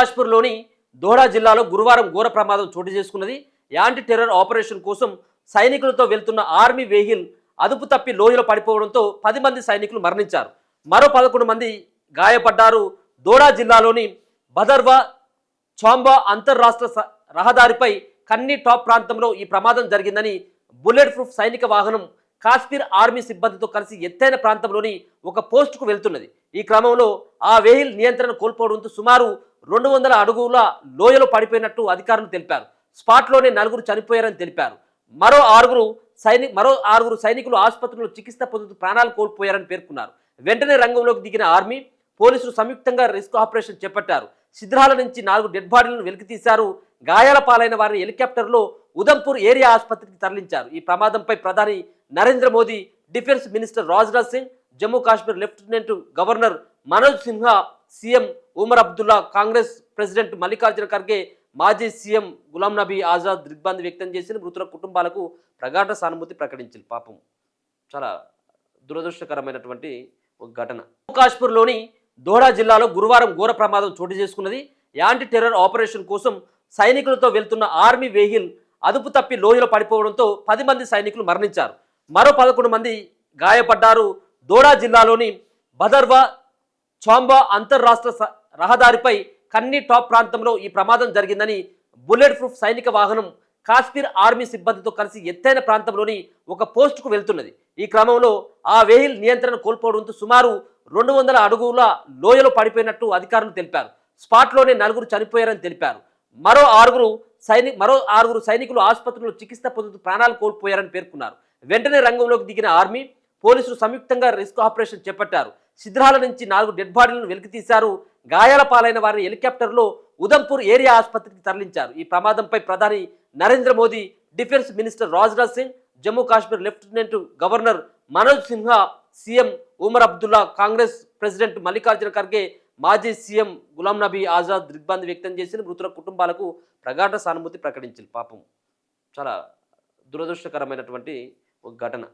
కాశ్మీర్లోని దోహడా జిల్లాలో గురువారం ఘోర ప్రమాదం చోటు చేసుకున్నది. యాంటీ టెర్రర్ ఆపరేషన్ కోసం సైనికులతో వెళ్తున్న ఆర్మీ వెహికల్ అదుపు తప్పి లోయలో పడిపోవడంతో 10 మంది సైనికులు మరణించారు. మరో 11 మంది గాయపడ్డారు. దోడా జిల్లాలోని బదర్వా చాంబా అంతర్రాష్ట్ర రహదారిపై కన్నీ టాప్ ప్రాంతంలో ఈ ప్రమాదం జరిగిందని బుల్లెట్ ప్రూఫ్ సైనిక వాహనం కాశ్మీర్ ఆర్మీ సిబ్బందితో కలిసి ఎత్తైన ప్రాంతంలోని ఒక పోస్టుకు వెళ్తున్నది. ఈ క్రమంలో ఆ వెహికల్ నియంత్రణ కోల్పోవడంతో సుమారు 200 అడుగుల లోయలో పడిపోయినట్టు అధికారులు తెలిపారు. స్పాట్లోనే 4 చనిపోయారని తెలిపారు. మరో ఆరుగురు సైనికులు ఆసుపత్రిలో చికిత్స పొందుతూ ప్రాణాలు కోల్పోయారని పేర్కొన్నారు. వెంటనే రంగంలోకి దిగిన ఆర్మీ, పోలీసులు సంయుక్తంగా రెస్క్యూ ఆపరేషన్ చేపట్టారు. శిథిరాల నుంచి 4 డెడ్ బాడీలను వెలికితీశారు. గాయాల పాలైన వారిని హెలికాప్టర్లో ఉదంపూర్ ఏరియా ఆసుపత్రికి తరలించారు. ఈ ప్రమాదంపై ప్రధాని Narendra Modi, defence minister Rajnath Singh, Jammu Kashmir lieutenant governor Manoj Sinha, CM Umar Abdullah, Congress president Mallikarjuna Kharge, మాజీ సీఎం గులాం నబీ ఆజాద్ దిగ్భ్రాంతి వ్యక్తం చేసిన మృతుల కుటుంబాలకు ప్రగాఢ సానుభూతి ప్రకటించింది. పాపం చాలా దురదృష్టకరమైనటువంటి ఒక ఘటన. జమ్మూ కాశ్మీర్లోని దోహడా జిల్లాలో గురువారం ఘోర ప్రమాదం చోటు చేసుకున్నది. యాంటీ టెర్రర్ ఆపరేషన్ కోసం సైనికులతో వెళ్తున్న ఆర్మీ వెహికల్ అదుపు తప్పి లోయలో పడిపోవడంతో 10 మంది సైనికులు మరణించారు. మరో 11 మంది గాయపడ్డారు. దోడా జిల్లాలోని బదర్వా చాంబా అంతర్రాష్ట్ర రహదారిపై కన్నీ టాప్ ప్రాంతంలో ఈ ప్రమాదం జరిగిందని బుల్లెట్ ప్రూఫ్ సైనిక వాహనం కాశ్మీర్ ఆర్మీ సిబ్బందితో కలిసి ఎత్తైన ప్రాంతంలోని ఒక పోస్టుకు వెళ్తున్నది. ఈ క్రమంలో ఆ వెహికల్ నియంత్రణ కోల్పోవడంతో సుమారు 200 అడుగుల లోయలో పడిపోయినట్టు అధికారులు తెలిపారు. స్పాట్లోనే 4 చనిపోయారని తెలిపారు. మరో ఆరుగురు సైనికులు ఆసుపత్రిలో చికిత్స పొందుతూ ప్రాణాలు కోల్పోయారని పేర్కొన్నారు. వెంటనే రంగంలోకి దిగిన ఆర్మీ, పోలీసులు సంయుక్తంగా రెస్క్యూ ఆపరేషన్ చేపట్టారు. శిథిరాల నుంచి 4 డెడ్ బాడీలను వెలికితీశారు. గాయాల పాలైన వారిని హెలికాప్టర్లో ఉదంపూర్ ఏరియా ఆసుపత్రికి తరలించారు. ఈ ప్రమాదంపై ప్రధాని Narendra Modi, defence minister Rajnath Singh, Jammu Kashmir lieutenant governor Manoj Sinha, CM Umar Abdullah, Congress president Mallikarjuna Kharge, మాజీ సీఎం గులాం నబీ ఆజాద్ దిగ్భ్రాంతి వ్యక్తం చేసిన మృతుల కుటుంబాలకు ప్రగాఢ సానుభూతి ప్రకటించింది. పాపం చాలా దురదృష్టకరమైనటువంటి ఒక ఘటన.